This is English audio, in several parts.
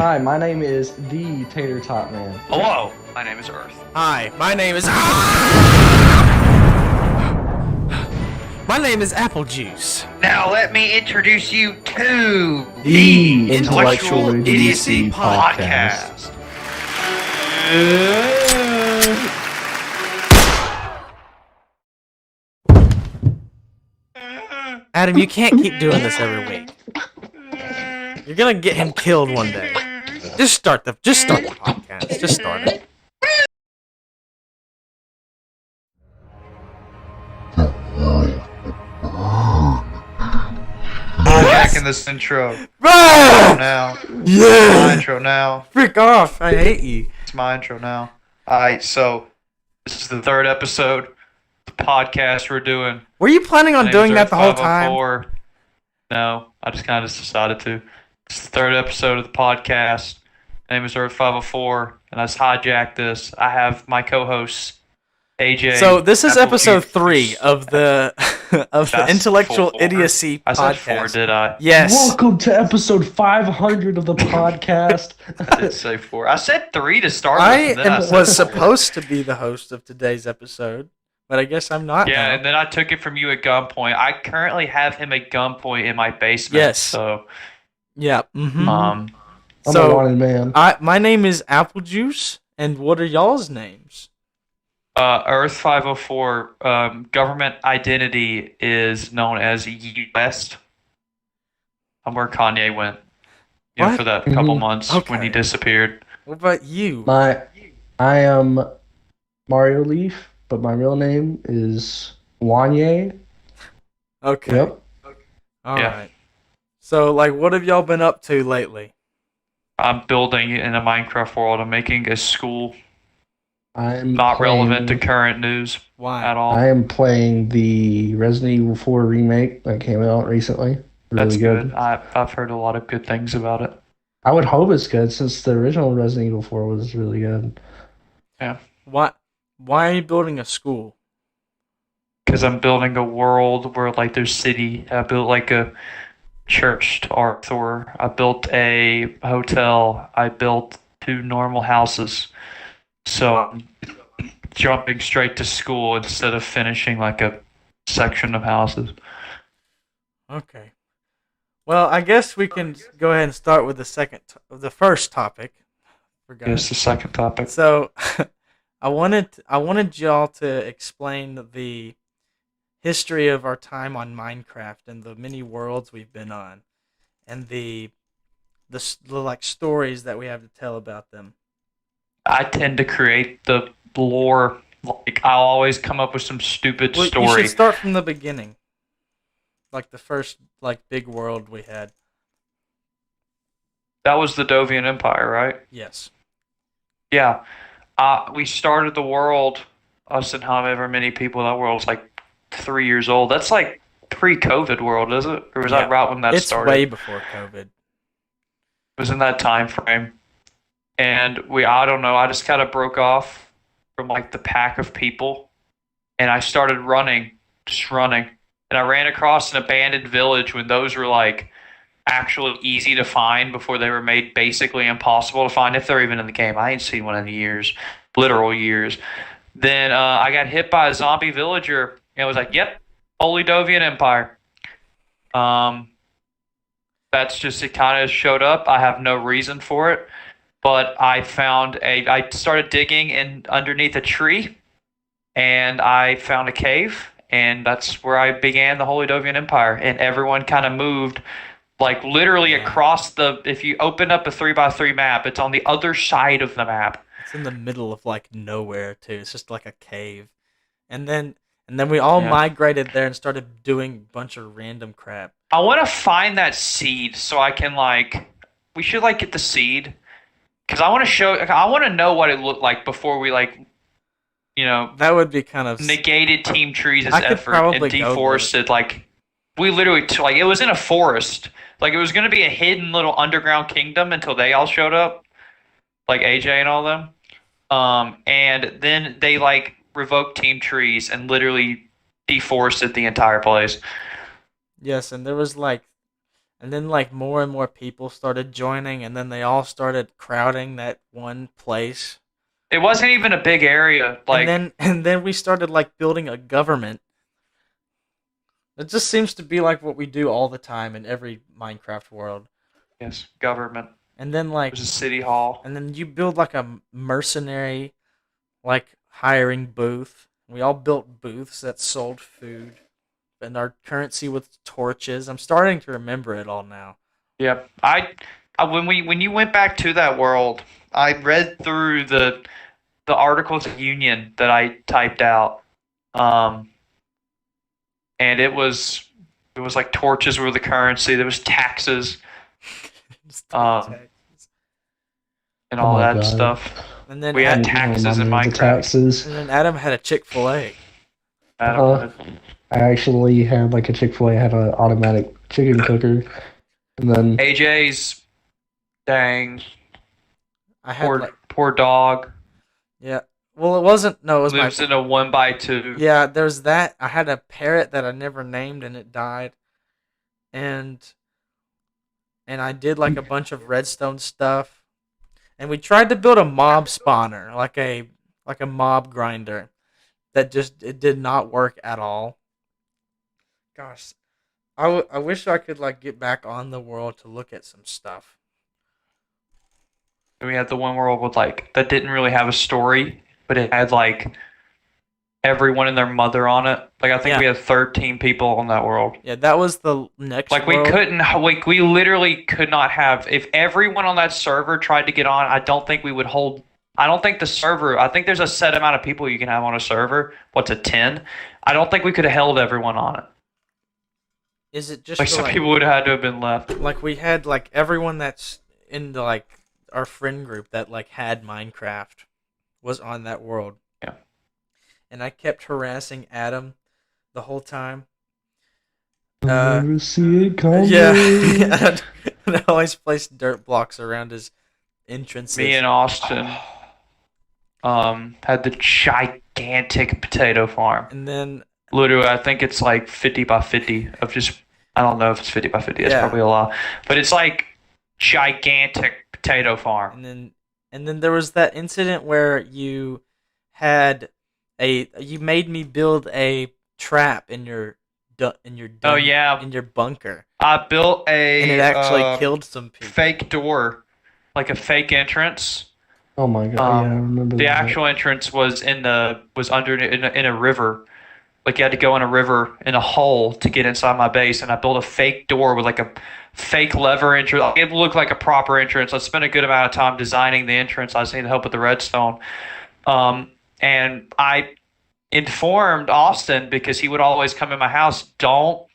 Hi, my name is the Tater Tot Man. Hello, my name is Earth. Hi, my name is My name is Apple Juice. Now let me introduce you to The Intellectual Idiocy Podcast. Adam, you can't keep doing this every week. You're gonna get him killed one day. Just start the podcast. Just start it. Back in this intro. Ah! Now. Yeah! My intro now. Freak off! I hate you. It's my intro now. Alright, so this is the third episode of the podcast we're doing. Were you planning on My name doing is that the whole time? 504. No, I just kind of decided to. It's the third episode of the podcast. My name is Earth 504, and I just hijacked this. I have my co-hosts, AJ. So this is Apple episode Juice. 3 of the That's Intellectual 4. Idiocy I Podcast. said 4, did I? Yes. Welcome to episode 500 of the podcast. I did say 4. I said 3 to start I with, and then I said was 4. supposed to be the host of today's episode, but I guess I'm not. Yeah, now. and then I took it from you at gunpoint. I currently have him at gunpoint in my basement. Yes. So, Yeah. Mm-hmm. I'm a So wanted man. my name is Apple Juice, and what are y'all's names? Earth 504, government identity is known as West. I'm where Kanye went. You know, What? for that couple Mhm. months when he Okay. disappeared. What about you? I am Mario Leaf, but my real name is Wanye. Okay. Yep. All Yeah. right. So, like, what have y'all been up to lately? I'm building in a Minecraft world. I'm making a school I'm not playing, relevant to current news Why? at all. I am playing the Resident Evil 4 remake that came out recently. Really That's good. good. I've heard a lot of good things about it. I would hope it's good since the original Resident Evil 4 was really good. Why are you building a school? Because I'm building a world where, like, there's city. I built, like, a church to Arthur. I built a hotel. I built 2 normal houses. So I'm jumping straight to school instead of finishing, like, a section of houses. Okay. Well, I guess we can go ahead and start with the first topic. Forgot. Here's the second topic. So, I wanted y'all to explain the history of our time on Minecraft and the many worlds we've been on, and the like stories that we have to tell about them. I tend to create the lore. Like, I'll always come up with some stupid Well, you story. should start from the beginning, like the first big world we had. That was the Dovian Empire, right? Yes. Yeah. We started the world, us and however many people in that world was like 3 years old. That's like pre-COVID world, is it? Or was Yeah. that right when that It's started? way before COVID. It was in that time frame. And I don't know, I just kind of broke off from like the pack of people. And I started running. And I ran across an abandoned village when those were like actually easy to find before they were made basically impossible to find if they're even in the game. I ain't seen one in years, literal years. Then I got hit by a zombie villager and was like, "Yep, Holy Dovian Empire." That's just, it kind of showed up. I have no reason for it, but I started digging in underneath a tree, and I found a cave, and that's where I began the Holy Dovian Empire. And everyone kind of moved. Like, literally across if you open up a 3x3 map, it's on the other side of the map. It's in the middle of like nowhere too. It's just like a cave, and then we all migrated there and started doing a bunch of random crap. I want to find that seed so I can, like, we should, like, get the seed. Because I want to know what it looked like before we, like, you know, That would be kind of negated Team Trees' I could effort probably and deforested, like, we literally, like, it was in a forest. Like, it was going to be a hidden little underground kingdom until they all showed up. Like, AJ and all them. And then they, like, revoked Team Trees and literally deforested the entire place. Yes, and there was like And then like more and more people started joining, and then they all started crowding that one place. It wasn't even a big area. Like, And then we started like building a government. It just seems to be like what we do all the time in every Minecraft world. yes, government. And then like There's a city hall. and then you build like a mercenary like hiring booth. We all built booths that sold food. And our currency with torches. I'm starting to remember it all now. Yep. When you went back to that world, I read through the articles of union that I typed out. And it was like torches were the currency. There was taxes, and Oh all my that God. stuff. And then We had Ad- taxes in The Minecraft. taxes. and then Adam had a Chick-fil-A. I actually had like a Chick-fil-A had an automatic chicken cooker, and then AJ's, dang, I had poor dog yeah. Well, it wasn't. No, it was lives in a 1x2. Yeah, there's that. I had a parrot that I never named, and it died. And I did like a bunch of redstone stuff, and we tried to build a mob spawner, like a mob grinder, that just it did not work at all. Gosh, I wish I could like get back on the world to look at some stuff. We had the one world with like that didn't really have a story, but it had like everyone and their mother on it. Like I think we had 13 people on that world. Yeah, that was the next. Like world. we literally could not have, if everyone on that server tried to get on, I don't think we would hold. I don't think the server, I think there's a set amount of people you can have on a server. What's it, 10? I don't think we could have held everyone on it. Is it just Like for, some people would have had to have been left. like we had like everyone that's in the, like our friend group that like had Minecraft was on that world. Yeah. And I kept harassing Adam the whole time. I'll never see it coming. Yeah. And I always placed dirt blocks around his entrances. Me and Austin had the gigantic potato farm. And then Literally, I think it's like 50 by 50 of just, I don't know if it's 50 by 50. That's Yeah. probably a lot. But it's like gigantic potato farm. and then there was that incident where you made me build a trap in your Oh, yeah. in your bunker, I built and it actually killed some people. fake door, like a fake entrance. Oh my God! Yeah, I remember The that. actual entrance was under in a river. Like you had to go in a river in a hole to get inside my base, and I built a fake door with like a fake lever entrance. It looked like a proper entrance. I spent a good amount of time designing the entrance. I just needed help with the redstone, and I informed Austin because he would always come in my house. Don't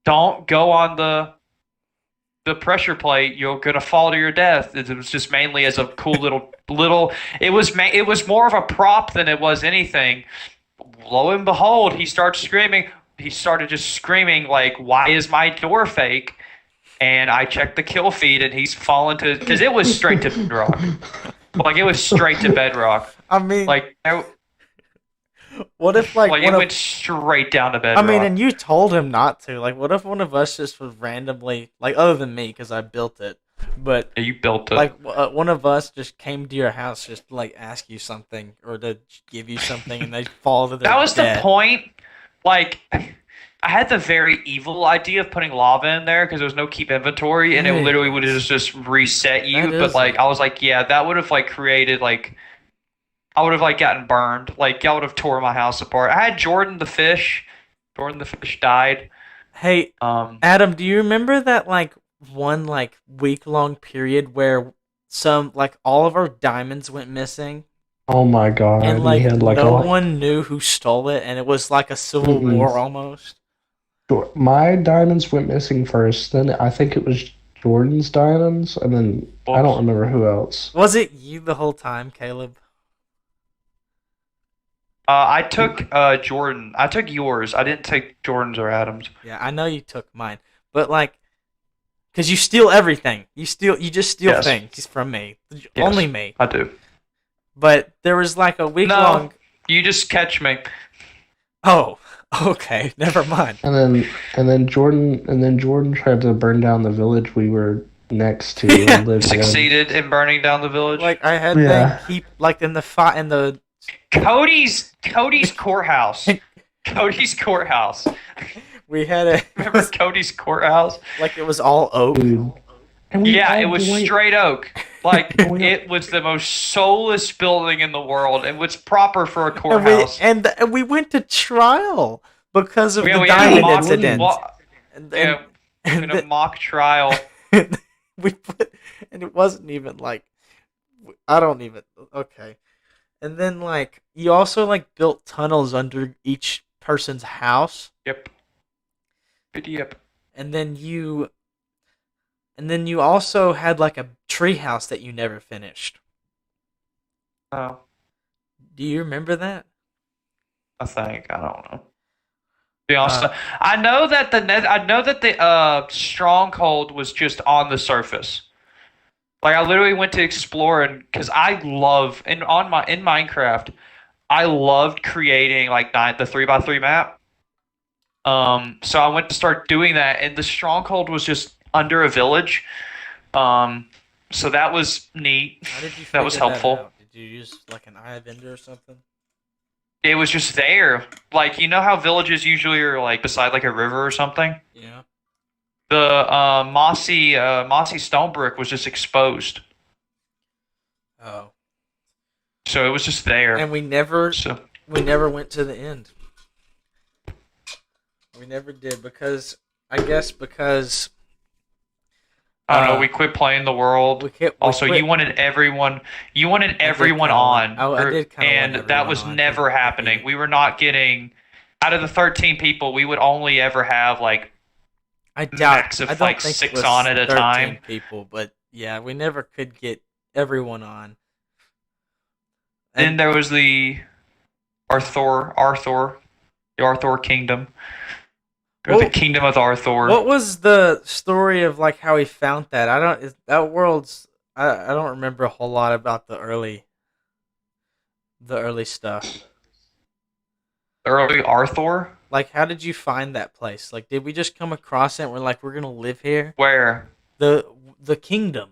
go on the pressure plate. You're gonna fall to your death. It was just mainly as a cool little. It was more of a prop than it was anything. Lo and behold, he starts screaming. He started just screaming like, "Why is my door fake?" And I checked the kill feed, and he's fallen to, because it was straight to bedrock. Like it was straight to bedrock. I mean, Like what if like it went straight down to bedrock. I mean, and you told him not to. Like, what if one of us just was randomly, like, other than me, because I built it, but Yeah, you built it. like one of us just came to your house just to like ask you something or to give you something, and they fall to their That was death. the point. Like, I had the very evil idea of putting lava in there because there was no keep inventory, and it literally would have just reset you. That But is- like, I was like, yeah, that would have like created like, I would have like gotten burned. Like, y'all would have tore my house apart. I had Jordan the fish. Jordan the fish died. Hey, Adam, do you remember that like one like week-long period where some like all of our diamonds went missing? Oh my God! And he like had like no a one knew who stole it, and it was like a civil Mm-mm. war almost. My diamonds went missing first. Then I think it was Jordan's diamonds, and then I don't remember who else. Was it you the whole time, Caleb? I took Jordan. I took yours. I didn't take Jordan's or Adam's. Yeah, I know you took mine, but like, cause you steal everything. You just steal Yes. things from me, Yes. only me. I do. But there was like a week No. long. You just catch me. Oh, Okay, never mind. And then Jordan tried to burn down the village we were next to and lived in. Succeeded in burning down the village. Like I had Yeah. them keep like in the Cody's courthouse. Cody's courthouse. we had a Remember Cody's courthouse? like it was all oak. Dude. And Yeah, had it was to wait- straight oak. Like And we- it was the most soulless building in the world, and what's proper for a courthouse. And we went to trial because of Yeah, the we had a diamond mock- incident. in And a mock trial. we put, and it wasn't even like, I don't even, okay. And then like, you also like built tunnels under each person's house. Yep. Yep. And then you also had like a tree house that you never finished. Oh, Do you remember that? I think I don't know. To be honest, I know that the stronghold was just on the surface. Like I literally went to explore, and because I love in Minecraft, I loved creating like the 3x3 map. So I went to start doing that, and the stronghold was just under a village. So that was neat. How did you That was figure helpful. out? Did you use like an eye of ender or something? It was just there. Like, you know how villages usually are like beside like a river or something? Yeah. The mossy stone brick was just exposed. Oh. So it was just there. And we never So went to the end. We never did because I I don't know, we quit playing the world. Also, you wanted everyone on. I did kinda want and that everyone was on, never but- happening. We were not getting out of the 13 people, we would only ever have like I doubt max of I don't like think it 6 was on at a 13 time. people, but yeah, we never could get everyone on. Then there was the the Arthur Kingdom. Or the Kingdom of Arthur. What was the story of like how he found that? I don't remember a whole lot about the early stuff. The early Arthur? Like, how did you find that place? Like, did we just come across it and we're like, we're gonna live here? Where? The kingdom.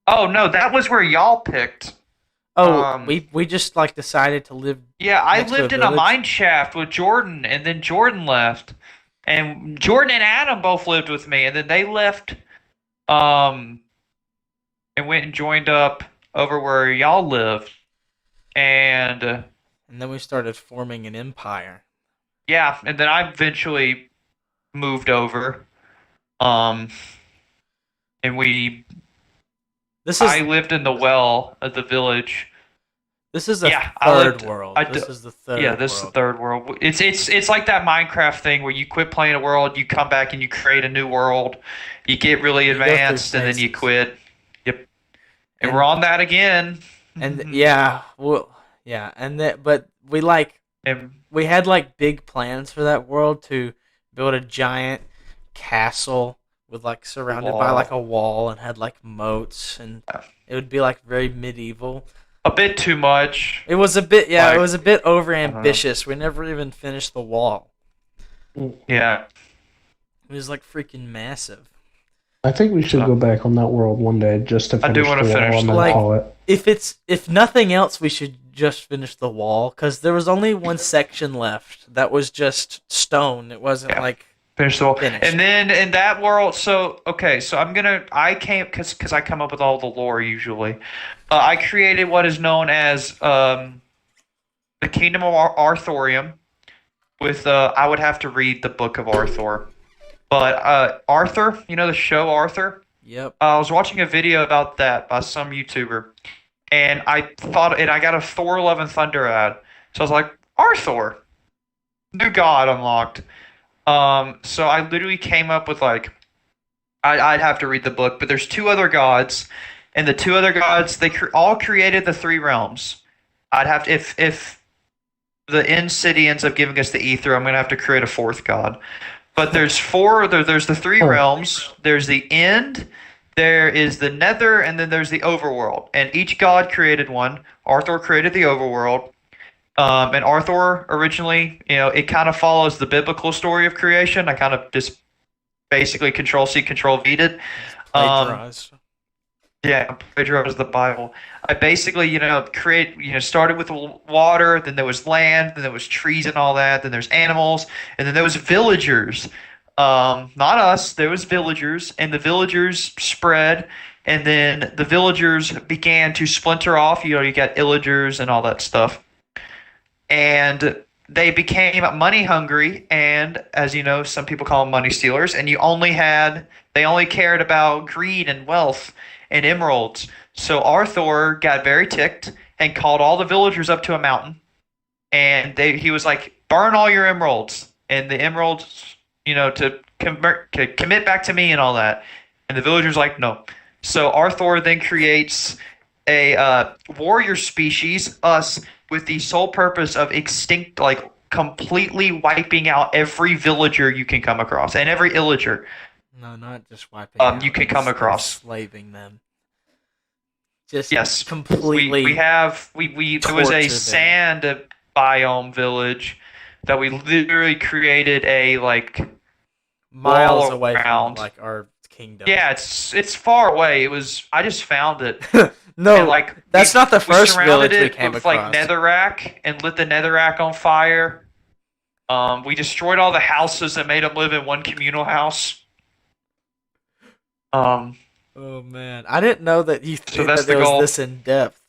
Oh no, that was where y'all picked. Oh, we just like decided to live. Yeah, I next to lived in a village? mine shaft with Jordan, and then Jordan left. And Jordan and Adam both lived with me, and then they left and went and joined up over where y'all lived. And then we started forming an empire. yeah, and then I eventually moved over. And I lived in the well of the village. This is the Yeah, third world. This is the third. Yeah, this is the third world. It's like that Minecraft thing where you quit playing a world, you come back and you create a new world. You get really advanced and then you quit. Yep. And we're on that again. And yeah, well, yeah, and that, but we like we had like big plans for that world to build a giant castle with like surrounded by like a wall and had like moats, and it would be like very medieval. A bit too much. It was a bit, yeah, it was a bit over ambitious. We never even finished the wall. Yeah. It was like freaking massive. I think we should go back on that world one day just to finish the wall and then call it. If nothing else, we should just finish the wall, because there was only one section left that was just stone. It wasn't like finish the wall. finished. And then in that world, so I came because I come up with all the lore usually. I created what is known as the Kingdom of Arthurium. With I would have to read the Book of Arthur, but Arthur, you know the show Arthur. Yep. I was watching a video about that by some YouTuber, and I got a Thor: Love and Thunder ad. So I was like, Arthur, new god unlocked. So I literally came up with like, I'd have to read the book, but there's two other gods, and the two other gods they all created the three realms. I'd have to if the End City ends up giving us the ether, I'm gonna have to create a fourth god. But there's four. There's the three realms. There's the End. There is the Nether, and then there's the Overworld. And each god created one. Arthur created the Overworld. And Arthur originally, it kind of follows the biblical story of creation. I kind of just basically Control C, Control V'd it. Plagiarized. Yeah, plagiarized the Bible. I basically, started with water, then there was land, then there was trees and all that, then there's animals, and then there was villagers. Not us, there was villagers, and the villagers spread, and then the villagers began to splinter off. You got illagers and all that stuff. And they became money hungry, and as you know, some people call them money stealers, and they only cared about greed and wealth and emeralds. So Arthur got very ticked and called all the villagers up to a mountain, and he was like, burn all your emeralds, and the emeralds, to commit back to me and all that. And the villagers like, no. So Arthur then creates a warrior species, us, with the sole purpose of completely wiping out every villager you can come across, and every illager. No, not just wiping out. You can come across. Enslaving them. Just yes, completely. We there was a sand biome village that we literally created a miles away from our kingdom. Yeah, it's far away. I just found it. No, and, that's not the first village we came across. Netherrack and lit the Netherrack on fire. We destroyed all the houses and made them live in one communal house. Oh man, I didn't know that you think that it was this in depth.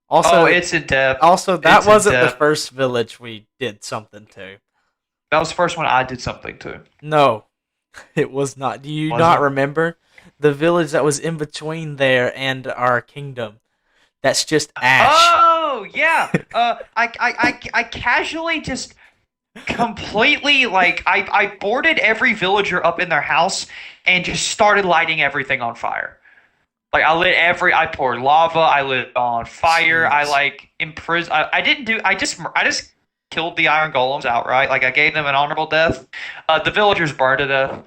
Also, it's in depth. Also, that wasn't the first village we did something to. That was the first one I did something to. No, it was not. Do you not remember the village that was in between there and our kingdom? That's just ash. Oh yeah. I casually just completely I boarded every villager up in their house and just started lighting everything on fire. I poured lava, I lit on fire, jeez. I just killed the iron golems outright. I gave them an honorable death. The villagers burned to death.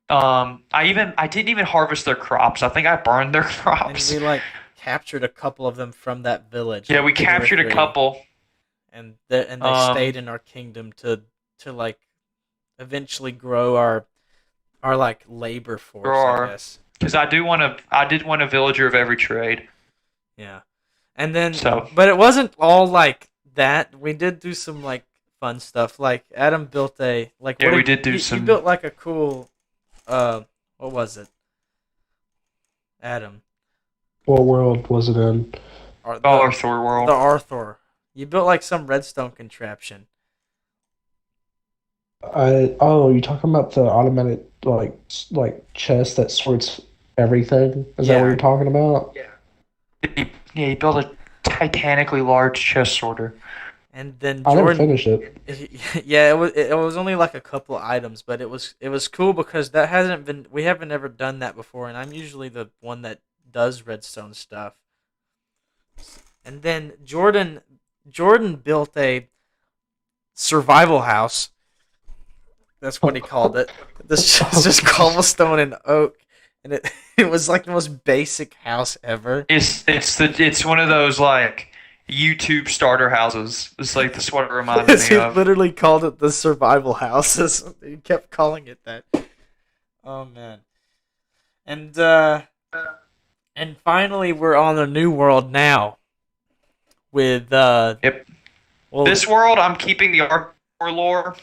I didn't even harvest their crops. I think I burned their crops. And we captured a couple of them from that village. Yeah, we captured a couple. And they stayed in our kingdom to eventually grow our labor force, I guess. Because I did want a villager of every trade. Yeah. And then but it wasn't all like that. We did do some fun stuff. Adam built we did do some. You built a cool what was it? Adam. What world was it in? The Arthur world. The Arthur. You built some redstone contraption. You talking about the automatic chest that sorts everything? Is that what you're talking about? Yeah. He built a titanically large chest sorter. And then I didn't finish it. Yeah, it was only a couple of items, but it was cool because we haven't ever done that before, and I'm usually the one that does redstone stuff. And then Jordan built a survival house. That's what he called it. It's just cobblestone and oak, and it was the most basic house ever. It's one of those YouTube starter houses. It's that's what it reminded me of. He literally called it the survival house. He kept calling it that. Oh man. And finally we're on a new world now. With Yep. Well, this world I'm keeping the Arthur lore.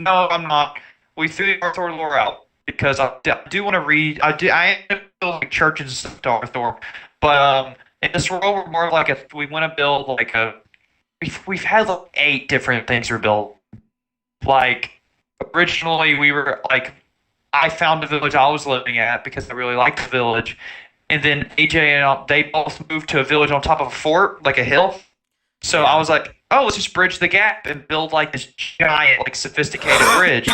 No, I'm not. We threw the Arthur lore out because I do want to read. I am building churches and stuff to Arthur, but in this world we're more we want to build we've had 8 different things we're built. Originally we were I found the village I was living at because I really liked the village, and then AJ and they both moved to a village on top of a fort, a hill. So I was like, oh, let's just bridge the gap and build this giant sophisticated bridge.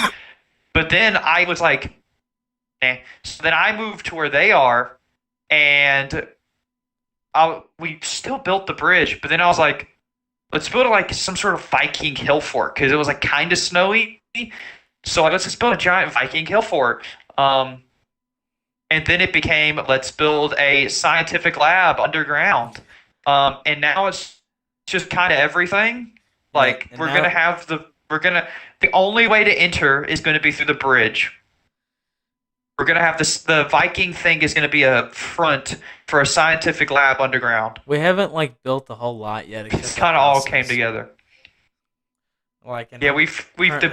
But then I was so then I moved to where they are, and we still built the bridge. But then I was like, let's build some sort of Viking hill fort because it was kind of snowy. So let's just build a giant Viking hill fort. And then it became, let's build a scientific lab underground. And now it's just kind of everything. Like and we're now- gonna have the only way to enter is gonna be through the bridge. We're gonna have this. The Viking thing is gonna be a front for a scientific lab underground. We haven't like built a whole lot yet. It's kind of all came together. And Yeah, I'm we've currently-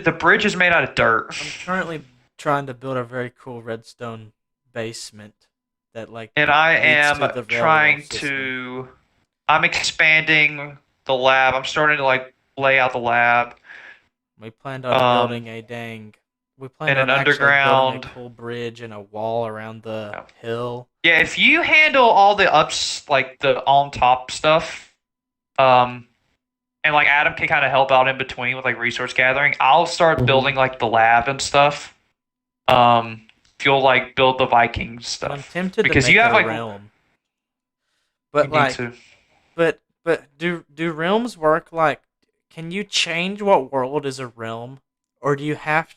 the bridge is made out of dirt. I'm currently trying to build a very cool redstone basement that like. And I leads to am the railroad trying system. to. I'm expanding the lab. I'm starting to like lay out the lab. We planned on building a dang. We planned and on an actually underground- building a cool bridge and a wall around the hill. Yeah, if you handle all the ups, like the on top stuff, and like Adam can kind of help out in between with like resource gathering, I'll start building like the lab and stuff. If you'll like build the Viking I'm stuff, tempted because to make you have it a like realm. But you like, need to. but do realms work? Like, can you change what world is a realm, or do you have to?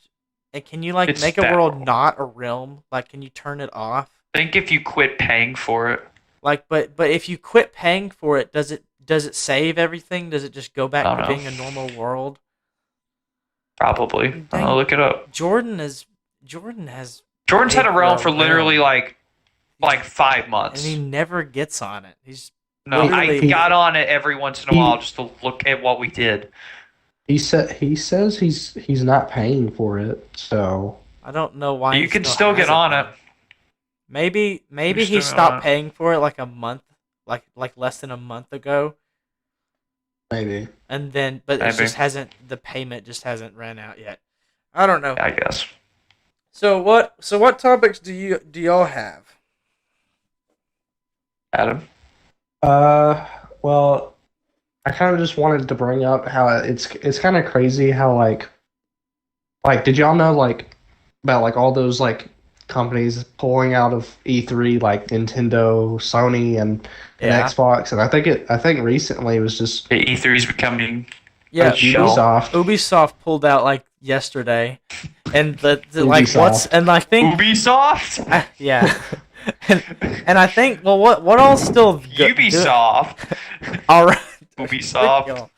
And can you like It's make a that world world. not a realm? Like, can you turn it off? I think if you quit paying for it, Like, but if you quit paying for it, does it save everything? Does it just go back I to don't know. being a normal world? probably. Dang. I'll look it up. Jordan's Jordan's had a paid realm a for literally realm, like 5 and months. he never gets on it. He's No, I literally- got on it every once in a while just to look at what we did. He says he's not paying for it, so I don't know why You he can still get has on though. it. Maybe he still stopped on it. paying for it like a month, like less than a month ago, maybe. and then but it Maybe. just hasn't the payment just hasn't ran out yet. I don't know. I guess. So what topics do y'all have? Adam. Well, I kind of just wanted to bring up how it's kind of crazy how like did y'all know like about like all those like companies pulling out of E3 like Nintendo, Sony, and Yeah. Xbox, and I think recently it was just The E3 is becoming Yeah, Shell. Ubisoft. Ubisoft pulled out like yesterday, and the like what's Ubisoft. and I think Ubisoft. yeah, and I think well what all still Ubisoft. all right. Ubisoft.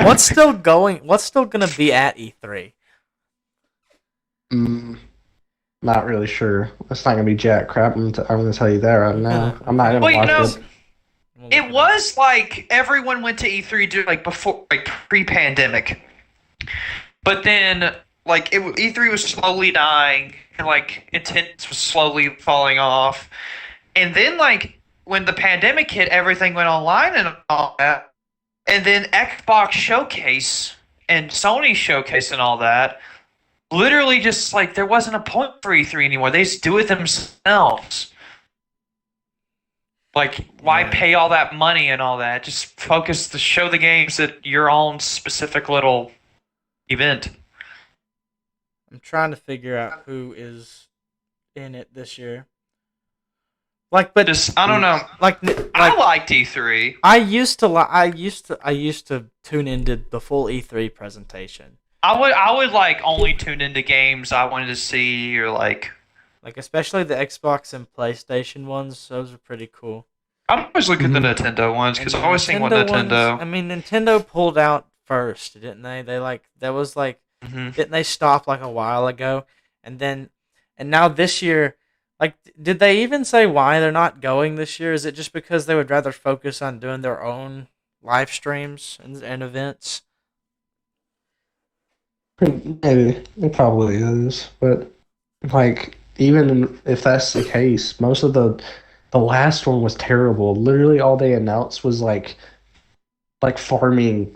What's still going? What's still gonna be at E3? Not really sure. It's not gonna be jack crap. I'm gonna tell you that right now. I'm not gonna Well, you watch know, it. It was like everyone went to E3 like before, like pre-pandemic. But then, like E3 was slowly dying, and like attendance was slowly falling off. And then, like when the pandemic hit, everything went online and all that. And then Xbox Showcase and Sony Showcase and all that. Literally, just like there wasn't a point for E3 anymore. They just do it themselves. Like, why Yeah. pay all that money and all that? Just focus to show the games at your own specific little event. I'm trying to figure out who is in it this year. Like, but Just, I don't know. like I liked E3. I used to tune into the full E3 presentation. I would like only tune into games I wanted to see, or like Especially the Xbox and PlayStation ones, those are pretty cool. I always look at the Nintendo ones because And I always think what Nintendo. I mean, Nintendo pulled out first, didn't they? They that was like, didn't they stop like a while ago? And now this year, like, did they even say why they're not going this year? Is it just because they would rather focus on doing their own live streams and events? Maybe it probably is, but like even if that's the case, most of the last one was terrible. Literally, all they announced was like farming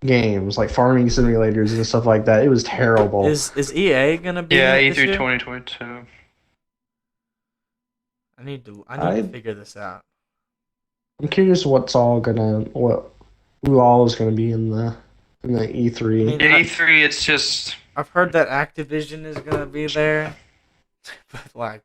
games, like farming simulators and stuff like that. It was terrible. Is EA gonna be? Yeah, in it this E3 year? 2022. I need to I- figure this out. I'm curious who all is gonna be in the E3. I mean, Yeah, E3, it's just. I've heard that Activision is gonna be there, but like,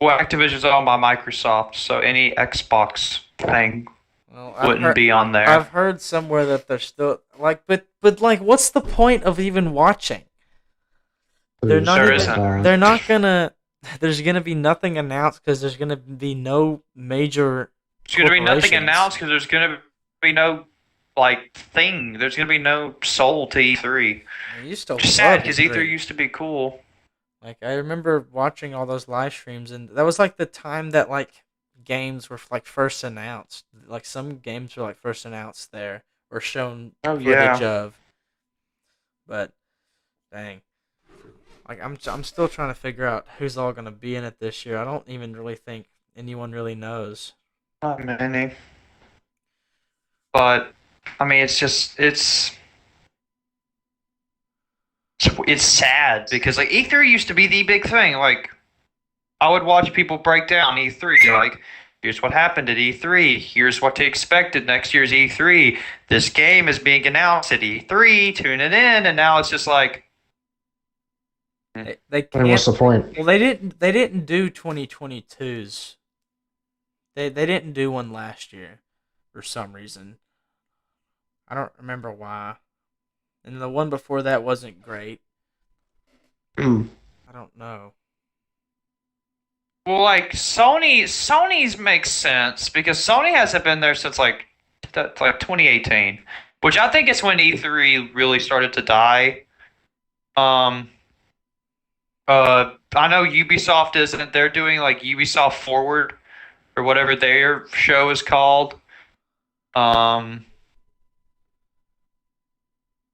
Well, Activision's owned by Microsoft, so any Xbox thing well, wouldn't be on there. I've heard somewhere that they're still like, but like, what's the point of even watching? They're not There even, isn't. They're not gonna. There's gonna be nothing announced because there's gonna be no major. There's going to be nothing corporations. announced because there's going to be no like thing. There's gonna be no soul to E3. I used to Which is sad love because E3 E3. used to be cool. Like I remember watching all those live streams, and that was like the time that like games were like first announced. Like some games were like first announced there or shown Oh footage yeah. of. But dang, like I'm still trying to figure out who's all gonna be in it this year. I don't even really think anyone really knows. Not many. But I mean, it's sad because like E3 used to be the big thing. Like I would watch people break down E3. Like, here's what happened at E3. Here's what to expect at next year's E3. This game is being announced at E3. Tune it in, and now it's just like, They And what's can't. the point? Well, they didn't do 2022's. They didn't do one last year for some reason. I don't remember why. And the one before that wasn't great. Mm. I don't know. well, like Sony's makes sense because Sony hasn't been there since like 2018, which I think is when E3 really started to die. Um, I know Ubisoft isn't. They're doing like Ubisoft Forward or whatever their show is called. Um,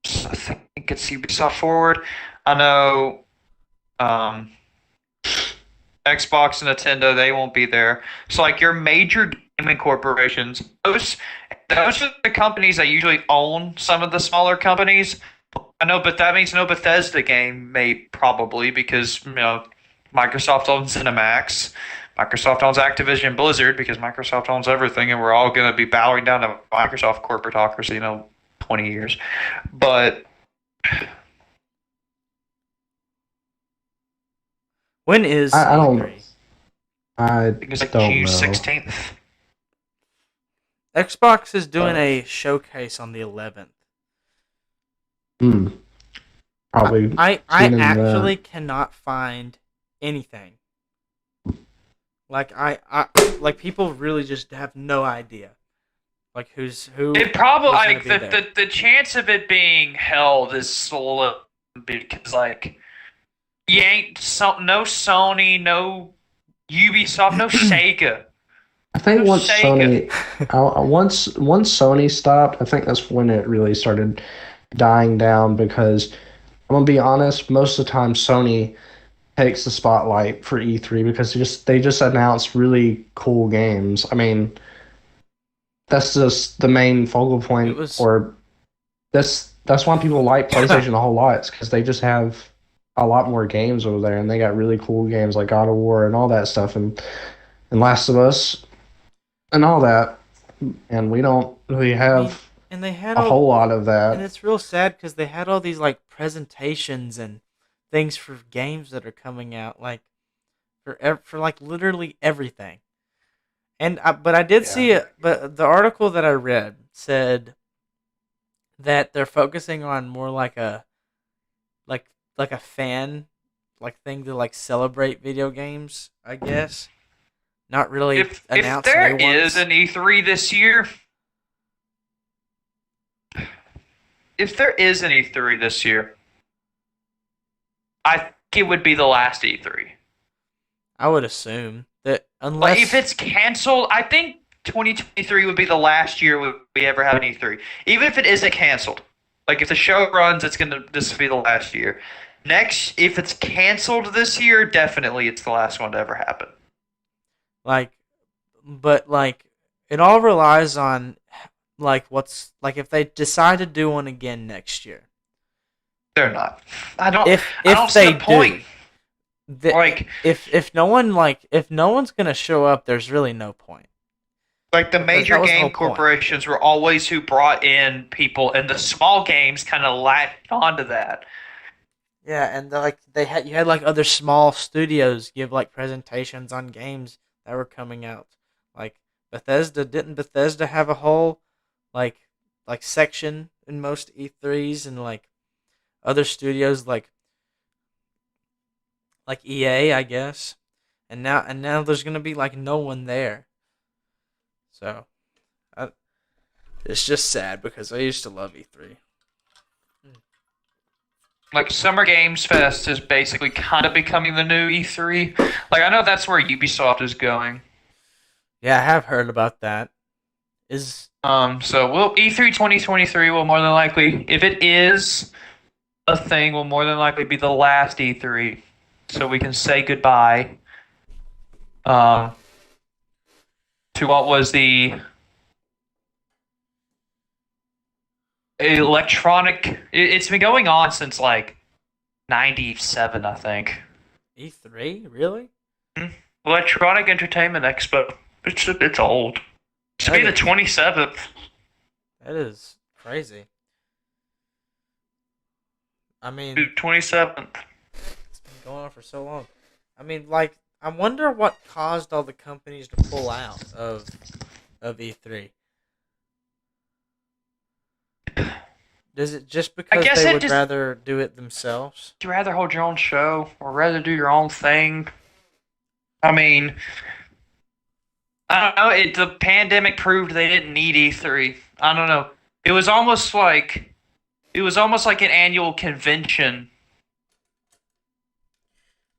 I think it's Ubisoft Forward. I know. Um, Xbox and Nintendo, they won't be there. So like your major gaming corporations, those are the companies that usually own some of the smaller companies. I know, but that means no Bethesda game may probably because Microsoft owns ZeniMax, Microsoft owns Activision Blizzard because Microsoft owns everything, and we're all going to be bowing down to Microsoft corporatocracy, 20 years. But When is I don't. E3? I think it's like don't June know. 16th. Xbox is doing a showcase on the 11th. Hmm. Probably. I seen in actually cannot find anything. Like like people really just have no idea. Like who? It probably who's gonna like be there. the chance of it being held is slim because like you ain't no Sony, no Ubisoft, no Sega. I think No once Sega. Sony, once Sony stopped, I think that's when it really started dying down. Because I'm gonna be honest, most of the time Sony takes the spotlight for E3 because they just announce really cool games. I mean, that's just the main focal It point, was or that's why people like PlayStation a whole lot. It's because they just have a lot more games over there, and they got really cool games like God of War and all that stuff, and Last of Us and all that. And we don't really I mean, have and they had a all, whole lot of and that. it's real sad because they had all these like presentations and things for games that are coming out, like for like literally everything. But I did see Yeah. it. But the article that I read said that they're focusing on more like like a fan like thing to like celebrate video games, I guess. Not really If announce there new is ones. an E3 this year, if there is an E3 this year, I think it would be the last E3. I would assume that Like if unless it's canceled, I think 2023 would be the last year we ever have an E3. Even if it isn't canceled. Like if the show runs, this will be the last year. Next, if it's canceled this year, definitely it's the last one to ever happen. like but like it all relies on like what's like if they decide to do one again next year. They're not. If I don't see they the point. do, Like if no one's gonna show up, there's really no point. Like the Because major that was the game whole point. corporations were always who brought in people, and the small games kind of latched onto that. Yeah, and you had like other small studios give like presentations on games that were coming out. Like Bethesda have a whole like section in most E3s, and like other studios like EA, I guess. And now there's gonna be like no one there. So, I It's just sad because I used to love E3. Like Summer Games Fest is basically kind of becoming the new E3. Like I know that's where Ubisoft is going. Yeah, I have heard about that. So E3 2023 will more than likely, if it is a thing, will more than likely be the last E3. So we can say goodbye to what was the electronic. It's been going on since like 97, I think. E3? Really? Electronic Entertainment Expo. It's old. It should be the 27th. That is crazy. I mean, 27th. it's been going on for so long. I mean, like, I wonder what caused all the companies to pull out of E3. Is it just because they would rather do it themselves? Would you rather hold your own show or rather do your own thing? I mean, I don't know. The pandemic proved they didn't need E3. I don't know. It was almost like an annual convention.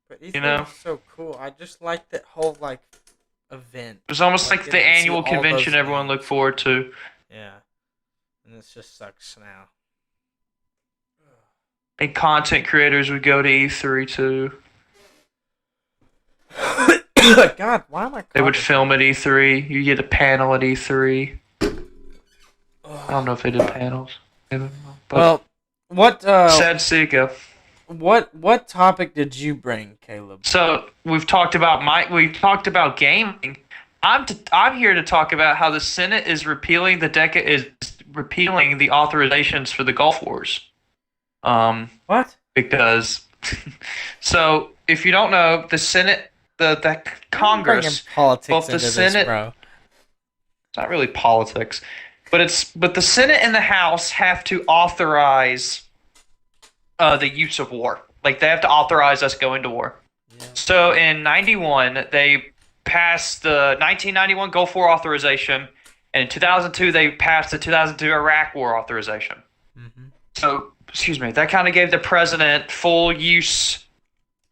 But E3 is so cool. I just like that whole like event. It was almost like the annual convention everyone looked forward to. Yeah, and this just sucks now. And content creators would go to E3 too. God, why am I? They would film at E3. You get a panel at E3. I don't know if they did panels. Well, what? Sad Sega. What topic did you bring, Caleb? So we've talked about gaming. I'm here to talk about how the Senate is repealing the authorizations for the Gulf Wars. What? Because so if you don't know, the Senate, the Congress, politics both the into Senate, this, bro. It's not really politics, but the Senate and the House have to authorize the use of war. Like they have to authorize us going to war. Yeah. So in 91, they passed the 1991 Gulf War authorization, and in 2002 they passed the 2002 Iraq War authorization. Mm-hmm. So, that kind of gave the president full use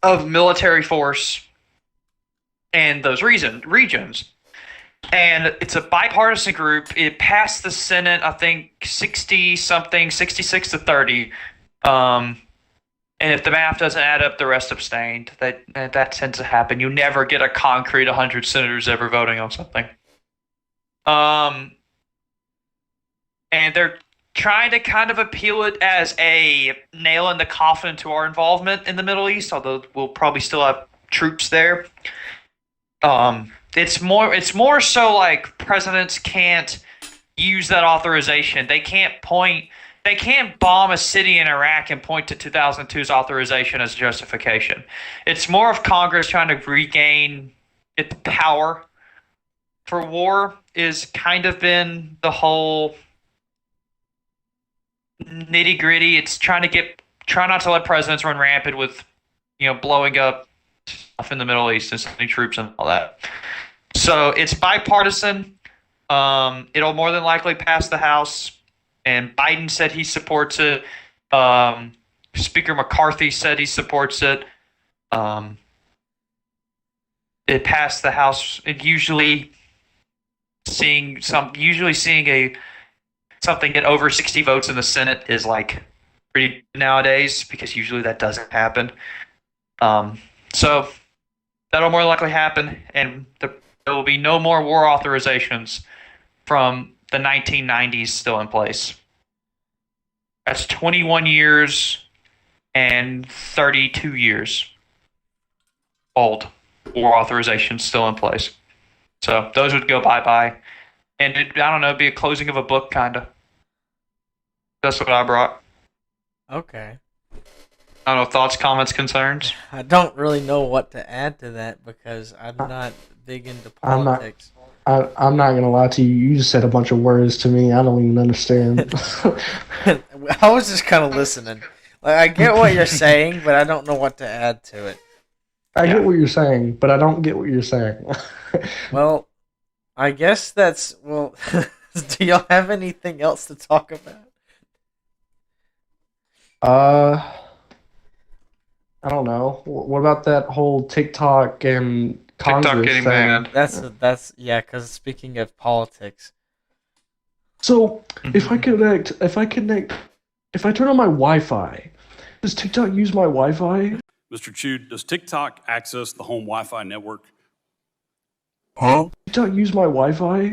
of military force in those regions. And it's a bipartisan group. It passed the Senate, I think, 60-something, 66 to 30. And if the math doesn't add up, the rest abstained. That tends to happen. You never get a concrete 100 senators ever voting on something. And they're trying to kind of appeal it as a nail in the coffin to our involvement in the Middle East, although we'll probably still have troops there. It's more so like presidents can't use that authorization. They can't bomb a city in Iraq and point to 2002's authorization as justification. It's more of Congress trying to regain its power. For war is kind of been the whole nitty gritty. It's try not to let presidents run rampant with, blowing up stuff in the Middle East and sending troops and all that. So it's bipartisan. It'll more than likely pass the House. And Biden said he supports it. Speaker McCarthy said he supports it. It passed the House. Usually seeing something get over 60 votes in the Senate is like pretty nowadays, because usually that doesn't happen. So that'll more likely happen, and there will be no more war authorizations from the 1990s still in place. That's 21 years and 32 years old. War authorizations still in place. So those would go bye-bye. And I don't know, it'd be a closing of a book, kind of. That's what I brought. Okay. I don't know, thoughts, comments, concerns? I don't really know what to add to that because I'm not big into politics. I'm not gonna lie to you. You just said a bunch of words to me. I don't even understand. I was just kind of listening. Like, I get what you're saying, but I don't know what to add to it. I get what you're saying, but I don't get what you're saying. Well, I guess that's Do y'all have anything else to talk about? I don't know. What about that whole TikTok and Congress TikTok getting thing? banned. That's yeah. Because speaking of politics, So if I turn on my Wi-Fi, does TikTok use my Wi-Fi? Mr. Chu, does TikTok access the home Wi-Fi network? TikTok use my Wi-Fi?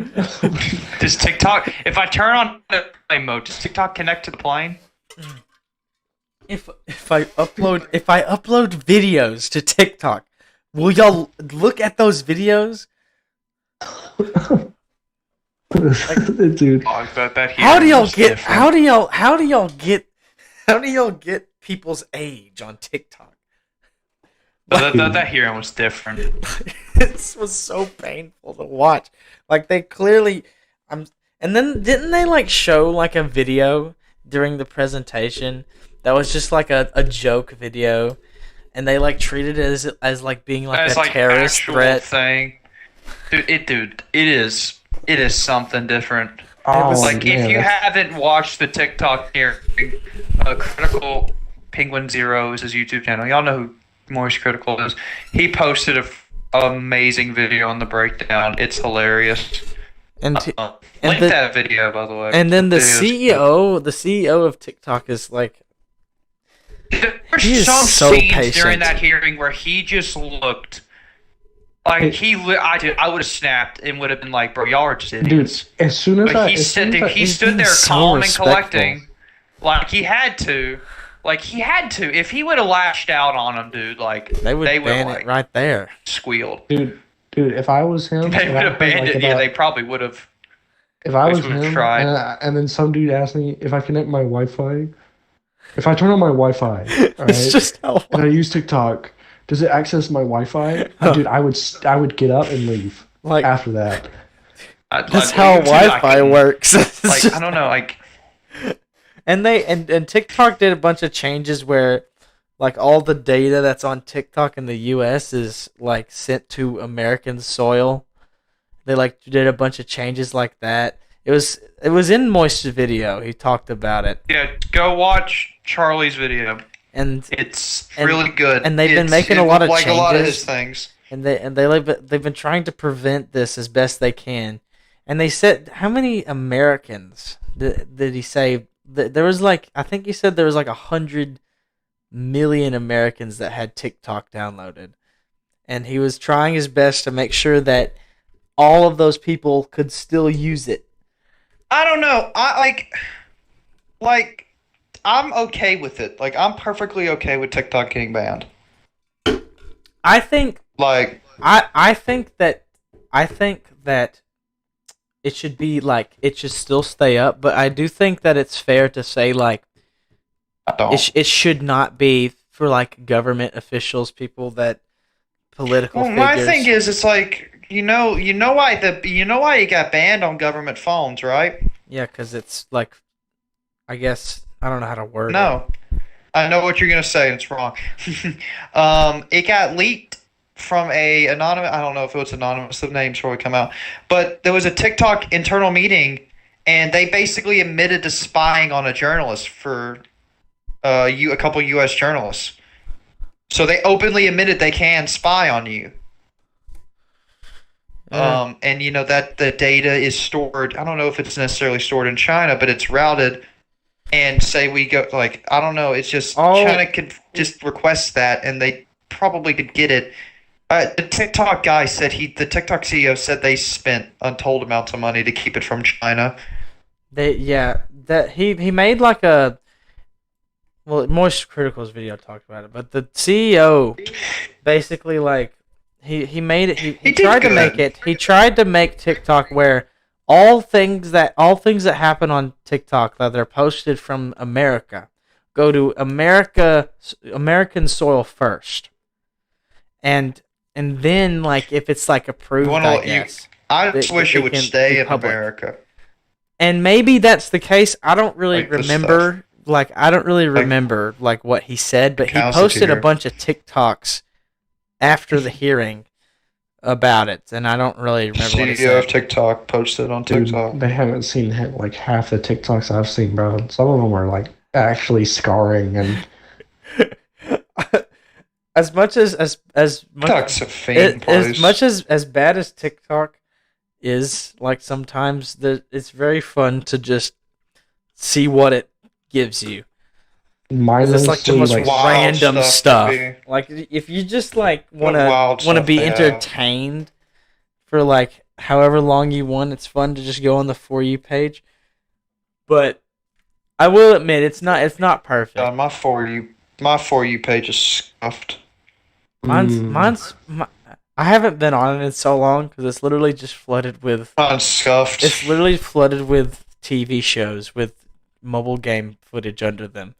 Does TikTok? If I turn on plane mode, does TikTok connect to the plane? if I upload videos to TikTok, will y'all look at those videos? Dude, Oh, that How do hearing y'all was get? different. How do y'all get people's age on TikTok? That hearing was different. This was so painful to watch. Like they clearly, and then didn't they like show like a video during the presentation that was just like a joke video, and they like treated it as like being like As a terrorist actual threat. thing. It is something different. oh, Like man, if you that's- haven't watched the TikTok hearing, Critical Penguin Zero is his YouTube channel. Y'all know who Moistcritical is. He posted an amazing video on the breakdown. It's hilarious. And Link the- that video, by the way. and then the Video's CEO of TikTok is like, There's He is some so scenes patient. during that hearing where he just looked like I would have snapped and would have been like, "Bro, y'all are just dude, idiots." as soon as But he stood he's there being so calm and respectful. collecting, like he had to. Like he had to. If he would have lashed out on him, dude, like they would ban like it right there. squealed. dude, if I was him, They and would I have heard, banned like, it. Yeah, about- they probably would have. If I At was least we've him, tried. and then some dude asked me if I connect my Wi-Fi, if I turn on my Wi-Fi, It's alright, just how and I use TikTok, does it access my Wi-Fi? Dude, I would get up and leave like after that. that's how Wi-Fi works. It's Like just- I don't know, like And and TikTok did a bunch of changes where like all the data that's on TikTok in the US is like sent to American soil. They like did a bunch of changes like that. It was in Moist's video. He talked about it. yeah, go watch Charlie's video. And It's And- really good. and they've been It's- making a it- lot of like a lot of changes. his things. they've been trying to prevent this as best they can. And they said how many Americans did he say? There was like I think he said there was like 100 million Americans that had TikTok downloaded, and he was trying his best to make sure that all of those people could still use it. I don't know. I like I'm okay with it. Like I'm perfectly okay with TikTok getting banned. I think Like I think that it should be like it should still stay up, but I do think that it's fair to say like I don't. it should not be for like government officials, people that political Well, figures. my thing is, it's like you know why it got banned on government phones, right? Yeah, because it's like, I guess I don't know how to word it. No, I know what you're gonna say. And it's wrong. It got leaked from a anonymous. I don't know if it was anonymous. The names probably come out, but there was a TikTok internal meeting, and they basically admitted to spying on a journalist for a couple U.S. journalists. So they openly admitted they can spy on you. Yeah. And you know that the data is stored. I don't know if it's necessarily stored in China, but it's routed. And say we go like I don't know. It's just China could just request that, and they probably could get it. The TikTok guy said the TikTok CEO said they spent untold amounts of money to keep it from China. That he made like a Moistcritical's video talked about it, but the CEO basically like he made it. He did tried to good. make it. He tried to make TikTok where all things that happen on TikTok that are posted from America go to American soil first, and then like if it's like approved, I guess. I just wish they it would can stay be in public. America. And maybe that's the case. I don't really Like this remember. Like I don't really remember like what he said, but he Constitute posted a here. bunch of TikToks after the hearing, about it, and I don't really remember what it CEO of said. TikTok posted on Dude, TikTok. they haven't seen like half the TikToks I've seen, bro. Some of them are like actually scarring, and As much as much TikTok's a fiend place. as much as bad as TikTok is, like sometimes it's very fun to just see what it gives you. It's like the most mindlessly, like, wild random stuff to stuff. be- Like if you just like wild want to stuff be they have. entertained for like however long you want, it's fun to just go on the For You page. But I will admit it's not perfect. God, my for you page is scuffed. I haven't been on it in so long because it's literally just flooded with. Mine's scuffed. It's literally flooded with TV shows with mobile game footage under them.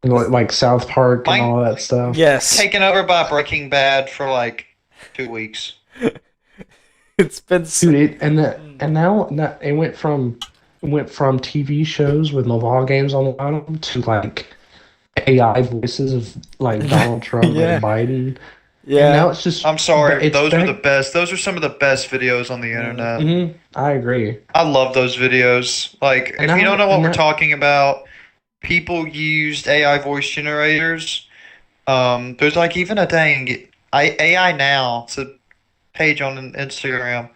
like South Park and Mine- all that stuff. Yes, Taken over by Breaking Bad for like 2 weeks. it's been. Dude, and now it went from TV shows with mobile games on the bottom to like AI voices of like Donald Trump Yeah. and Biden. Yeah, And now it's just. I'm sorry, it's those were back- the best. Those are some of the best videos on the internet. Mhm, I agree. I love those videos. Like, And if you now- don't know what and we're now- talking about, people used AI voice generators. There's like even a dang AI now. It's a page on Instagram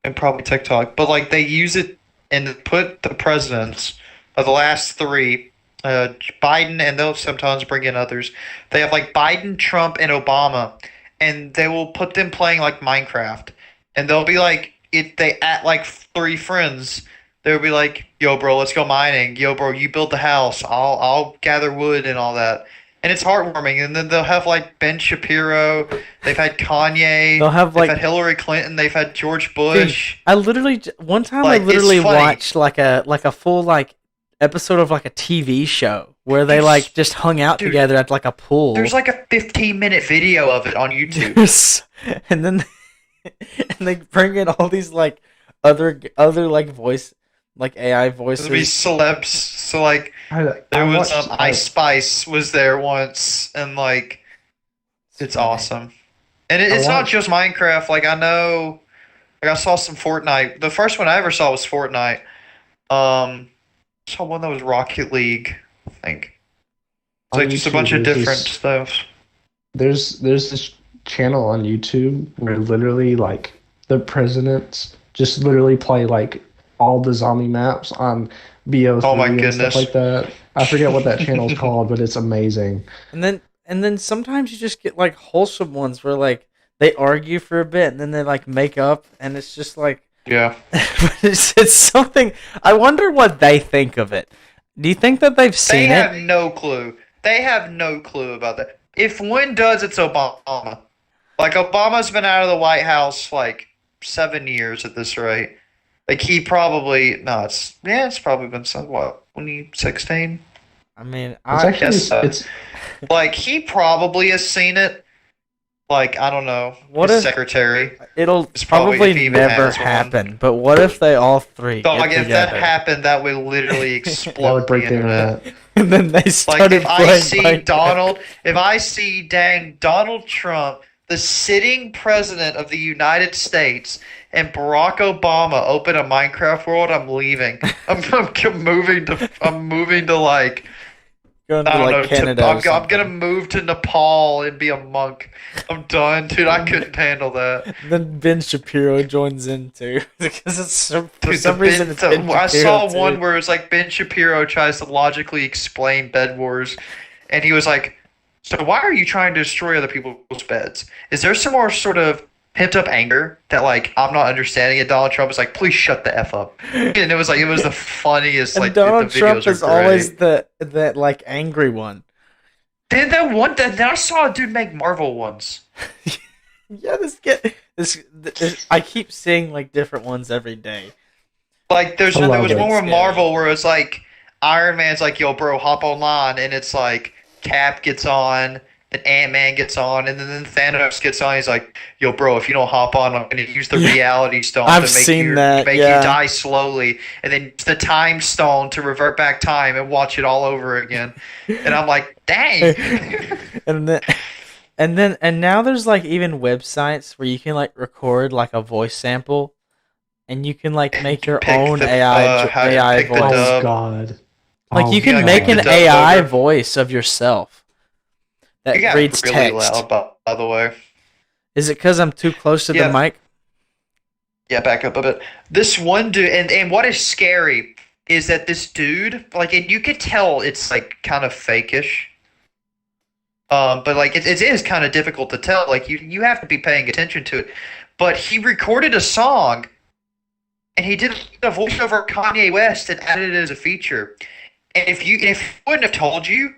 and probably TikTok, but like they use it and put the presidents of the last three, Biden, and they'll sometimes bring in others. They have like Biden, Trump, and Obama, and they will put them playing like Minecraft, and they'll be like, if they at like three friends, they'll be like, "Yo, bro, let's go mining. Yo, bro, you build the house. I'll gather wood and all that." And it's heartwarming. And then they'll have like Ben Shapiro. They've had Kanye. they'll have They've like. had Hillary Clinton. They've had George Bush. I literally one time Like, I it's literally funny. watched like a full like episode of like a TV show where they There's- like just hung out dude, together at like a pool. There's like a 15-minute video of it on YouTube. and then and they bring in all these like other like voice like AI voices. There'll be celebs. So like I there was watched- Ice Spice was there once, and like it's awesome. And it's not watched- just Minecraft. Like I know, like I saw some Fortnite. The first one I ever saw was Fortnite. Saw one that was Rocket League. I think it's on like just a YouTube, bunch of there's different this- stuff. There's this channel on YouTube where literally like the presidents just literally play like all the zombie maps on BO3 Oh my and goodness. stuff like that. I forget what that channel's called, but it's amazing. And then sometimes you just get like wholesome ones where like they argue for a bit and then they like make up and it's just like Yeah. it's something. I wonder what they think of it. Do you think that they've They seen have it? no clue. They have no clue about that. If one does, it's Obama. Like Obama's been out of the White House like 7 years at this rate. Like he probably it's probably been some what 2016. I mean, It's I actually guess so. it's Like he probably has seen it. Like I don't know, What his if- secretary. it'll It's probably if he probably even never has one. happen. But what if they all three Dog, get if that together happened, that would literally that explode would break the the internet. internet. and then they Like started if I playing see Minecraft? if I see dang Donald Trump, the sitting president of the United States, and Barack Obama open a Minecraft world, I'm leaving. I'm moving to like going I to don't like know. Canada. or I'm gonna something. move to Nepal and be a monk. I'm done, dude. I couldn't handle that. Then Ben Shapiro joins in too because it's for Dude, some reason it's Ben I Shapiro, saw one too. where it's like Ben Shapiro tries to logically explain Bed Wars, and he was like, "So why are you trying to destroy other people's beds? Is there some more sort of pent up anger that like I'm not understanding it?" Donald Trump was like, "Please shut the f up," and it was the funniest. And Like Donald the Trump videos are is always great. that like angry one. Then I saw a dude make Marvel ones. Yeah, this I keep seeing like different ones every day. Like there I love was it. one with Scary. Marvel where it's like Iron Man's like, "Yo, bro, hop online," and it's like Cap gets on, then Ant-Man gets on, and then Thanos gets on. He's like, "Yo, bro, if you don't hop on, I'm gonna use the Yeah. reality stone I've to make seen you that, make yeah. you die slowly, and then use the time stone to revert back time and watch it all over again." And I'm like, "Dang." and then And now there's like even websites where you can like record like a voice sample, and you can like make your Pick own the AI pick the voice. Oh dub. God. Like you Oh, can like, make pick an the dub AI over. voice of yourself that You got reads really text. loud, by the way. Is it because I'm too close to the Yeah. mic? Yeah, back up a bit. This one dude, and what is scary is that this dude, like, and you could tell it's like kind of fakeish. But like it is kind of difficult to tell. Like you have to be paying attention to it. But he recorded a song, and he did a voiceover of Kanye West and added it as a feature. And if he wouldn't have told you,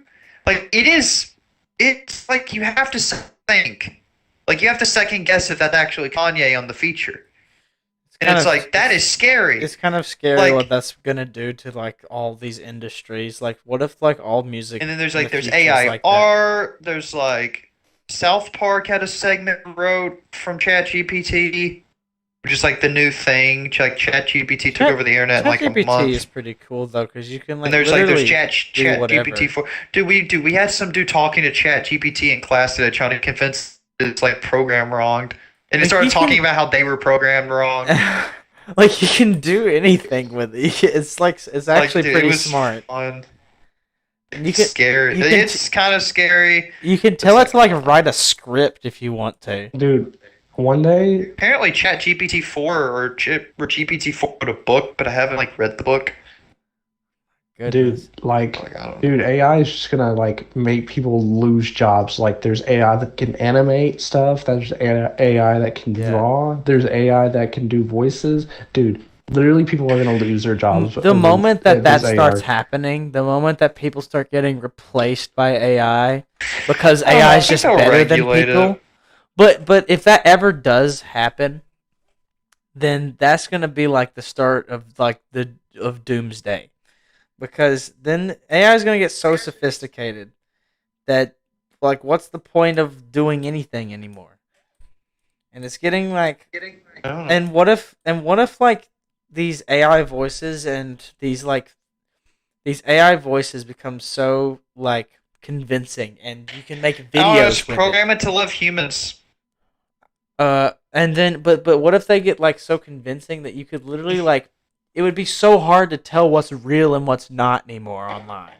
like it's like you have to think, like you have to second guess if that's actually Kanye on the feature. And it's like, that is scary. It's kind of scary Like- what that's gonna do to like all these industries. Like, what if like all music? And then there's in like the there's future is AI like that? art. There's like South Park had a segment wrote from ChatGPT, which is like the new thing. Like ChatGPT took over the internet in like a ChatGPT month. is pretty cool though, because you can like And there's literally Chat whatever. GPT 4. Dude, we had some dude talking to ChatGPT in class today, trying to convince it's like programmed wrong, and they Like, started you talking can- about how they were programmed wrong. Like you can do anything with it. It's like it's actually dude, it pretty was smart. Fun. You can Scary. you can It's kind of scary. you can tell it to like write a script if you want to. dude, one day, Apparently, ChatGPT 4 or GPT 4 wrote a book, but I haven't like read the book. Goodness. dude, like, Like, I don't know. dude, AI is just gonna like make people lose jobs. Like, there's AI that can animate stuff. There's AI that can Yeah. draw. There's AI that can do voices. Dude, literally, people are gonna lose their jobs. The over moment that this starts AI. happening, the moment that people start getting replaced by AI, because Oh, AI I is think just they'll better than regulate people. it. But if that ever does happen, then that's gonna be like the start of like of doomsday, because then AI is gonna get so sophisticated that like what's the point of doing anything anymore? And it's getting like I don't know. and what if like these AI voices and these AI voices become so like convincing, and you can make videos just with program it to love humans. and then but what if they get like so convincing that you could literally like it would be so hard to tell what's real and what's not anymore online.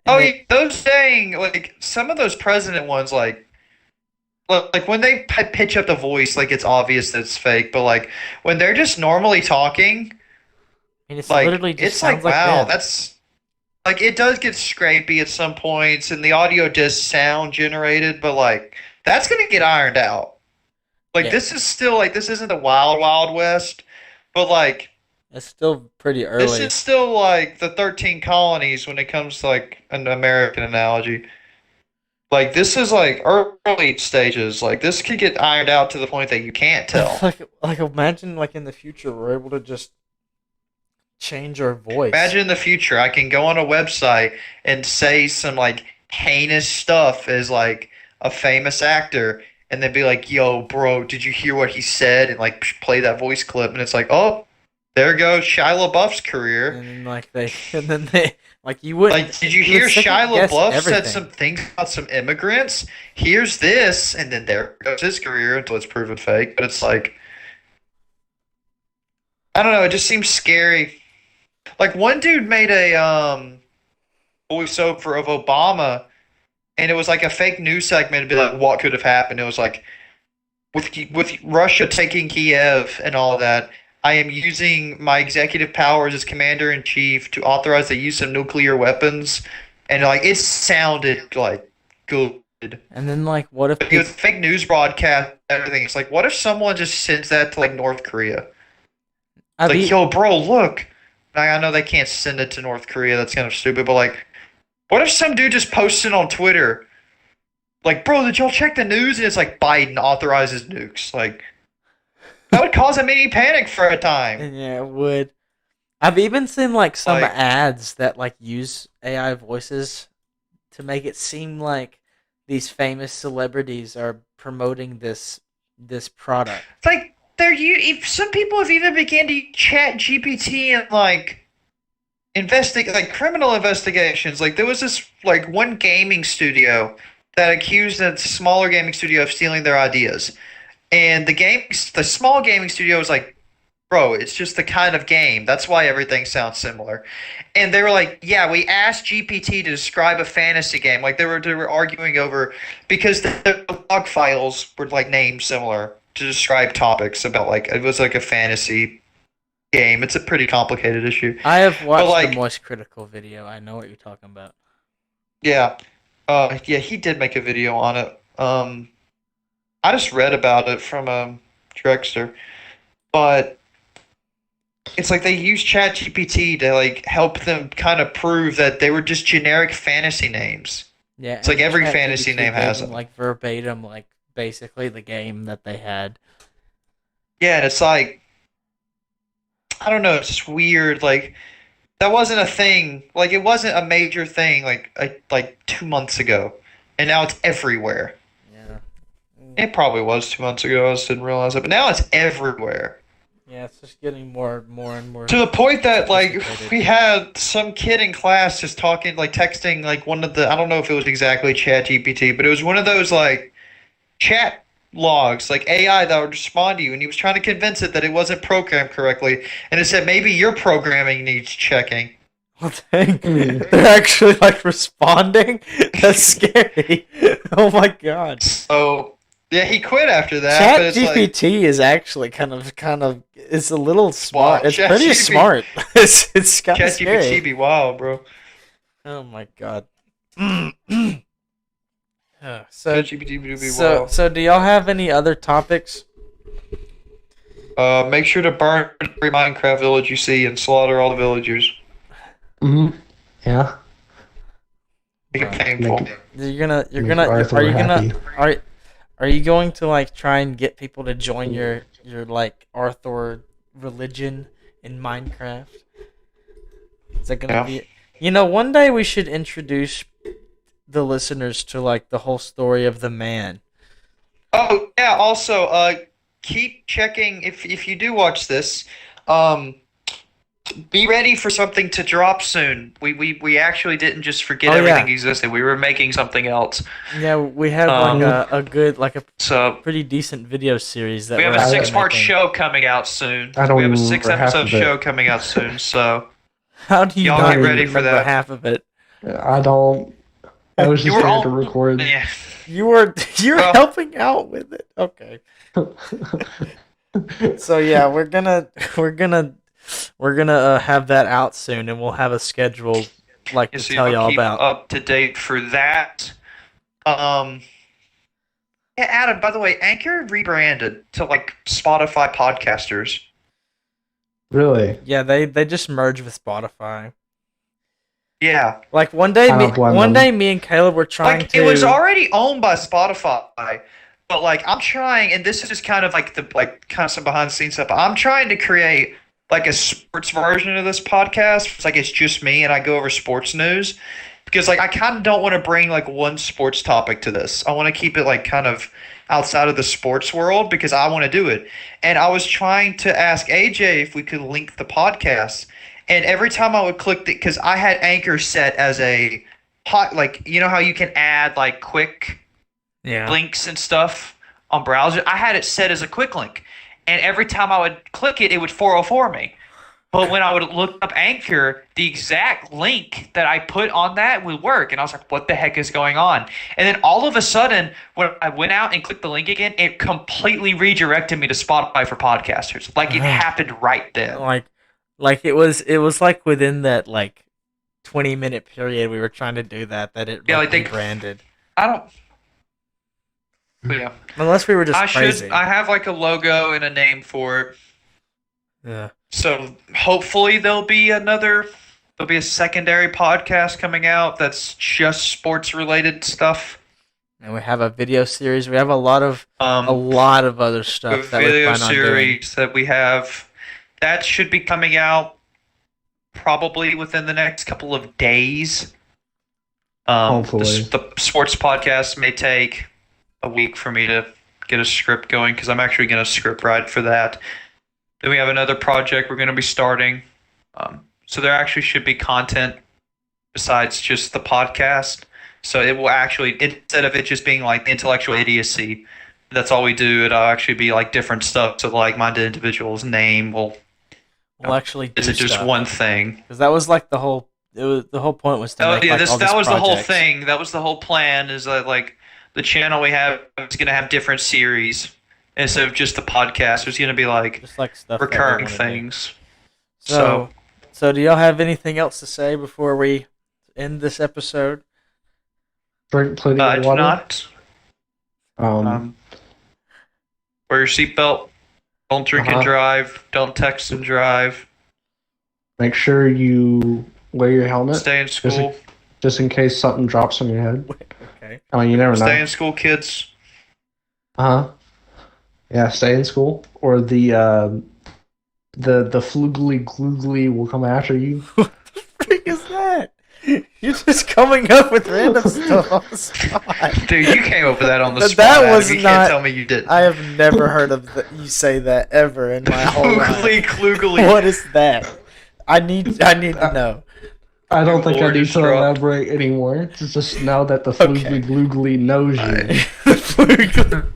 And Oh, they- those dang, like some of those president ones, like when they pitch up the voice, like it's obvious that it's fake. But like when they're just normally talking, I mean, it's like literally just it's like sounds like wow, them. that's like it does get scrapey at some points, and the audio does sound generated, but like that's gonna get ironed out. Like Yeah. this is still like this isn't the wild wild west, but like It's still pretty this early. is still like the 13 colonies when it comes to like an American analogy. Like this is like early stages. Like this could get ironed out to the point that you can't tell. like imagine like in the future we're able to just change our voice. Imagine in the future I can go on a website and say some like heinous stuff as like a famous actor, and they'd be like, "Yo, bro, did you hear what he said?" And like play that voice clip, and it's like, "Oh, there goes Shia LaBeouf's career." and then they like you wouldn't Like, did you would hear Shia second-guess LaBeouf said everything. some things about some immigrants? Here's this, and then there goes his career until it's proven fake. But it's like, I don't know. It just seems scary. Like one dude made a voiceover of Obama, and it was like a fake news segment. It'd be like, what could have happened? It was like, with Russia taking Kiev and all that, I am using my executive powers as commander in chief to authorize the use of nuclear weapons, and like it sounded like good. And then like what if But with fake news broadcast and everything, it's like, what if someone just sends that to like North Korea? I've Like, e- yo, bro, look. I know they can't send it to North Korea. That's kind of stupid. But like, what if some dude just posted on Twitter, like, bro, did y'all check the news? And it's like Biden authorizes nukes. Like, that would cause a mini panic for a time. yeah, it would. I've even seen like some Like- ads that like use AI voices to make it seem like these famous celebrities are promoting this product. It's like if some people have even began to chat GPT and like investigate like criminal investigations. Like there was this like one gaming studio that accused a smaller gaming studio of stealing their ideas. And the small gaming studio was like, bro, it's just the kind of game. That's why everything sounds similar. And they were like, yeah, we asked GPT to describe a fantasy game. Like they were arguing over because the log files were like named similar to describe topics about like it was like a fantasy game. It's a pretty complicated issue. I have watched like, the Moistcritical video. I know what you're talking about. Yeah. Yeah, he did make a video on it. I just read about it from Drexter. But it's like they use ChatGPT to like help them kind of prove that they were just generic fantasy names. Yeah, it's like every ChatGPT fantasy name has them, them. like verbatim, like basically the game that they had. Yeah, and it's like I don't know, it's just weird. Like that wasn't a thing. Like it wasn't a major thing. Like 2 months ago, and now it's everywhere. Yeah, it probably was 2 months ago. I just didn't realize it, but now it's everywhere. Yeah, it's just getting more and more. To the point that, like, we had some kid in class just talking, like, texting, like, one of the, I don't know if it was exactly ChatGPT, but it was one of those, like, chat logs, like AI that would respond to you, and he was trying to convince it that it wasn't programmed correctly, and it said, maybe your programming needs checking. Well, dang. They're actually, like, responding? That's scary. Oh, my God. So... yeah, he quit after that. ChatGPT is actually kind of it's a little smart. Wow, it's pretty smart. It's kind of scary. ChatGPT be wild, bro. Oh my god. ChatGPT be wild. So do y'all have any other topics? Make sure to burn every Minecraft village you see and slaughter all the villagers. Yeah. Make it painful. Are you going to like try and get people to join your like Arthur religion in Minecraft? Is that gonna be? One day we should introduce the listeners to like the whole story of the man. Oh yeah. Also, keep checking if you do watch this. Be ready for something to drop soon. We actually didn't just forget everything existed. We were making something else. Yeah, we have like a pretty decent video series that we have a 6-part show coming out soon. We have a 6-episode show coming out soon. So how do you y'all not get ready for that? Half of it. I don't. I was just there to record. Yeah. You're helping out with it. Okay. So yeah, we're gonna have that out soon, and we'll have a schedule to tell y'all about. Up to date for that. Yeah, Adam. By the way, Anchor rebranded to like Spotify podcasters. Really? Yeah, they just merged with Spotify. Yeah. Like one day, me and Caleb were trying to. It was already owned by Spotify, but like I'm trying, and this is just kind of like kind of some behind the scenes stuff. I'm trying to create like a sports version of this podcast. It's like it's just me and I go over sports news because like I kind of don't want to bring like one sports topic to this. I want to keep it like kind of outside of the sports world because I want to do it. And I was trying to ask AJ if we could link the podcast. And every time I would click because I had Anchor set as a hot, like, you know how you can add like quick links and stuff on browser? I had it set as a quick link. And every time I would click it, it would 404 me. But when I would look up Anchor, the exact link that I put on that would work. And I was like, what the heck is going on? And then all of a sudden, when I went out and clicked the link again, it completely redirected me to Spotify for podcasters. Like it happened right then. Like it was like within that like 20-minute period we were trying to do that it rebranded. I don't... But yeah. Unless we were just crazy. I have like a logo and a name for it. Yeah. So hopefully there'll be a secondary podcast coming out that's just sports related stuff. And we have a video series. We have a lot of other stuff that we plan on doing. Video series that we have that should be coming out probably within the next couple of days. Hopefully. The sports podcast may take a week for me to get a script going because I'm actually going to script write for that. Then we have another project we're going to be starting. So there actually should be content besides just the podcast. So it will actually, instead of it just being like intellectual idiocy, that's all we do. It'll actually be like different stuff. So like minded individual's name will. We'll actually do Is it just stuff. one thing? Because that was like the whole. The whole point was to make yeah, like, all that these was the whole projects. thing. That was the whole plan. Is that like the channel we have is going to have different series instead of just the podcast. There's going to be like Just like stuff that we recurring wanna do. things. So do y'all have anything else to say before we end this episode? Drink plenty I of do water. not. Wear your seatbelt. Don't drink and drive. Don't text and drive. Make sure you wear your helmet. Stay in school. Just in case something drops on your head. Okay. I mean, you never know. Stay in school, kids. Yeah, stay in school, or the flugly gloogly will come after you. What the freak is that? You're just coming up with random stuff on the spot. Dude, you came up with that on the But spot. that Adam. was You not- can't tell me you didn't. I have never heard of you say that ever in my whole life. Flugly, klugly. What is that? I need to know. I don't think I need to Orchestra. elaborate anymore. It's just now that the flugly gloogly knows you.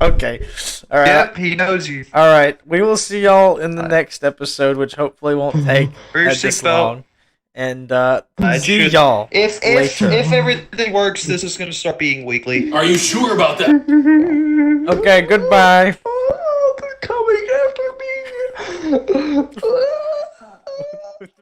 Okay. All right. Yep, he knows you. All right. We will see y'all in the next episode, which hopefully won't take Wear your this seatbelt. long. And see should- y'all If later. everything works, this is going to start being weekly. Are you sure about that? Okay, goodbye. Oh, they're coming after me.